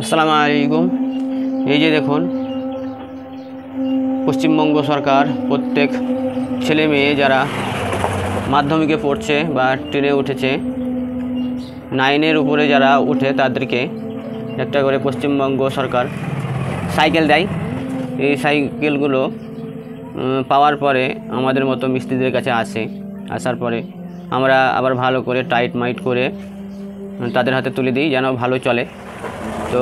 আসসালামু আলাইকুম। এই যে দেখুন, পশ্চিমবঙ্গ সরকার প্রত্যেক ছেলে মেয়ে যারা মাধ্যমিকে পড়ছে বা টেনে উঠেছে, 9-এর উপরে যারা উঠে তাদেরকে একটা করে পশ্চিমবঙ্গ সরকার সাইকেল দেয়। এই সাইকেলগুলো পাওয়ার পরে আমাদের মতো মিস্ত্রিদের কাছে আসার পরে আমরা আবার ভালো করে টাইট মাইট করে তাদের হাতে তুলে দিই যেন ভালো চলে। তো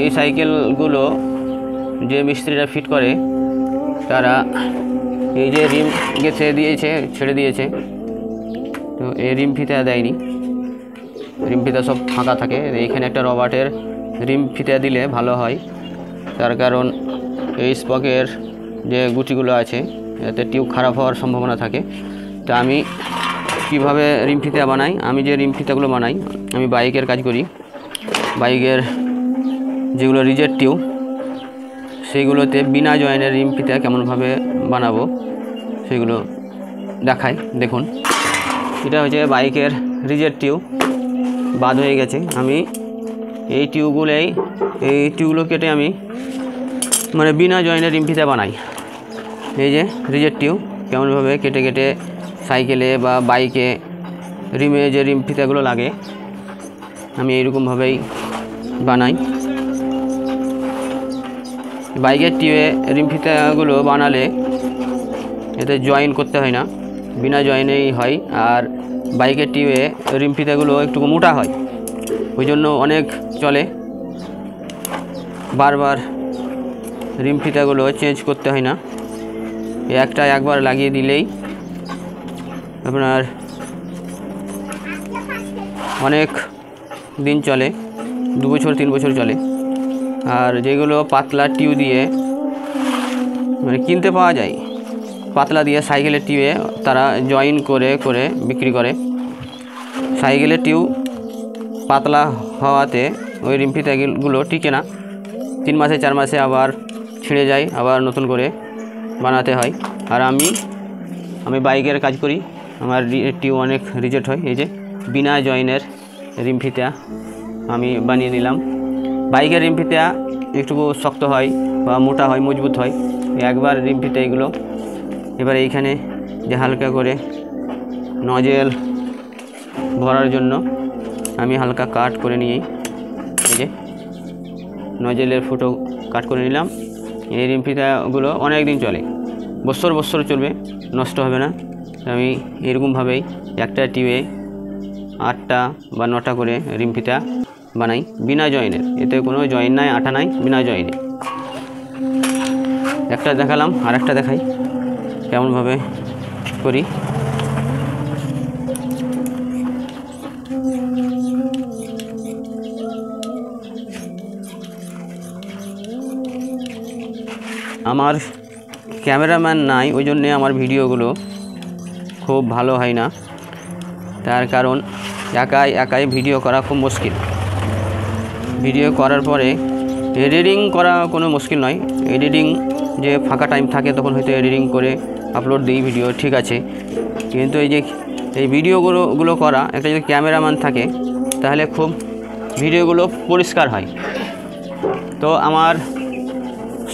এই সাইকেলগুলো যে মিস্ত্রিরা ফিট করে তারা এই যে রিম গেছে ছেড়ে দিয়েছে, তো এই রিম ফিতা দেয়নি, রিম ফিতা সব ফাঁকা থাকে। এইখানে একটা রবার্টের রিম ফিতা দিলে ভালো হয়, তার কারণ এই স্পকের যে গুটিগুলো আছে এতে টিউব খারাপ হওয়ার সম্ভাবনা থাকে। তো আমি কিভাবে রিম ফিতা বানাই, আমি যে রিম ফিতাগুলো বানাই, আমি বাইকের কাজ করি। বাইকের যেগুলো রিজেট টিউব সেইগুলোতে বিনা জয়েনের রিম ফিতা কেমনভাবে বানাবো সেগুলো দেখাই। দেখুন, এটা হচ্ছে বাইকের রিজেট টিউব, বাদ হয়ে গেছে। আমি এই টিউবগুলো কেটে আমি মানে বিনা জয়েনের রিম ফিতা বানাই। এই যে রিজেট টিউব কেমনভাবে কেটে কেটে সাইকেলে বা বাইকে রিমে যে রিম ফিতাগুলো লাগে আমি এইরকমভাবেই বানাই। বাইকের টিউবে রিম ফিতাগুলো বানালে এতে জয়েন করতে হয় না, বিনা জয়েনেই হয়। আর বাইকের টিউবে রিম ফিতাগুলো একটু মোটা হয়, ওই জন্য অনেক চলে। বারবার রিম ফিতাগুলো চেঞ্জ করতে হয় না, একবার লাগিয়ে দিলেই আপনার অনেক দিন চলে, 2 বছর 3 বছর চলে। আর যেগুলো পাতলা টিউব দিয়ে মানে কিনতে পাওয়া যায়, পাতলা দিয়ে সাইকেলের টিউবে তারা জয়েন করে করে বিক্রি করে। সাইকেলের টিউব পাতলা হওয়াতে ওই রিম ফিতাগুলো টিকে না, 3 মাসে 4 মাসে আবার ছিঁড়ে যায়, আবার নতুন করে বানাতে হয়। আর আমি বাইকের কাজ করি, আমার টিউব অনেক রিজেক্ট হয়। এই যে বিনা জয়েনের রিম ফিতা আমি বানিয়ে নিলাম। বাইকের রিম ফিতা একটু শক্ত হয় বা মোটা হয়, মজবুত হয়। একবার রিম ফিতা এগুলো। এবার এইখানে যে হালকা করে নজেল ভরার জন্য আমি হালকা কাট করে নিয়ে, এই যে নজেলের ফুটো কাট করে নিলাম। এই রিম ফিতাগুলো অনেক দিন চলে, বছর চলবে, নষ্ট হবে না। আমি এরকমভাবেই একটা টিউবে 8টা বা 9টা করে রিম ফিতা বানাই বিনা জয়েনের, এতে কোনো জয়েন নাই, আঠা নাই, বিনা জয়েনে। একটা দেখালাম, আর একটা দেখাই কেমনভাবে করি। আমার ক্যামেরাম্যান নাই, ওই জন্যে আমার ভিডিওগুলো খুব ভালো হয় না। তার কারণ একাই ভিডিও করা খুব মুশকিল। ভিডিও করার পরে এডিটিং করা কোনো মুশকিল নয়। এডিটিং যে ফাঁকা টাইম থাকে তখন হয়তো এডিটিং করে আপলোড দিই ভিডিও, ঠিক আছে। কিন্তু এই ভিডিওগুলো করা, একটা যদি ক্যামেরাম্যান থাকে তাহলে খুব ভিডিওগুলো পরিষ্কার হয়। তো আমার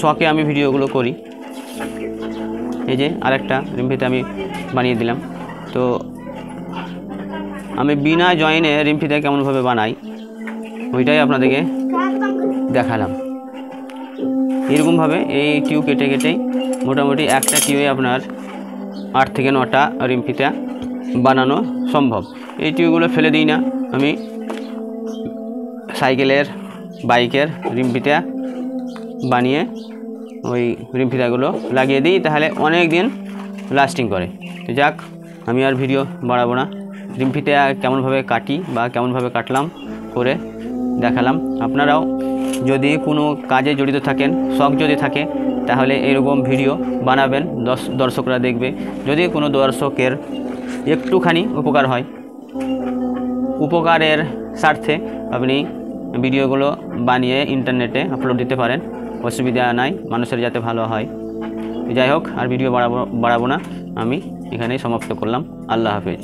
শখে আমি ভিডিওগুলো করি। এই যে আরেকটা রিম ফিতা আমি বানিয়ে দিলাম। তো আমি বিনা জয়েনে রিম ফিতা কেমনভাবে বানাই ওইটাই আপনাদেরকে দেখালাম। এরকমভাবে এই টিউব কেটে কেটেই মোটামুটি একটা টিউবে আপনার 8 থেকে 9টা রিম ফিতা বানানো সম্ভব। এই টিউবগুলো ফেলে দিই না, আমি সাইকেলের বাইকের রিম ফিতা বানিয়ে ওই রিম ফিতাগুলো লাগিয়ে দিই, তাহলে অনেক দিন লাস্টিং করে। তো যাক, আমি আর ভিডিও বাড়াবো না। রিম ফিতা কেমনভাবে কাটি বা কেমনভাবে কাটলাম করে দেখালাম। আপনারাও যদি কোনো কাজে জড়িত থাকেন, শখ যদি থাকে, তাহলে এরকম ভিডিও বানাবেন, দর্শকরা দেখবে। যদি কোনো দর্শকের একটুখানি উপকার হয়, উপকারের স্বার্থে আপনি ভিডিওগুলো বানিয়ে ইন্টারনেটে আপলোড দিতে পারেন, অসুবিধা নাই, মানুষের যাতে ভালো হয়। যাই হোক, আর ভিডিও বাড়াবো না, আমি এখানেই সমাপ্ত করলাম। আল্লাহ হাফেজ।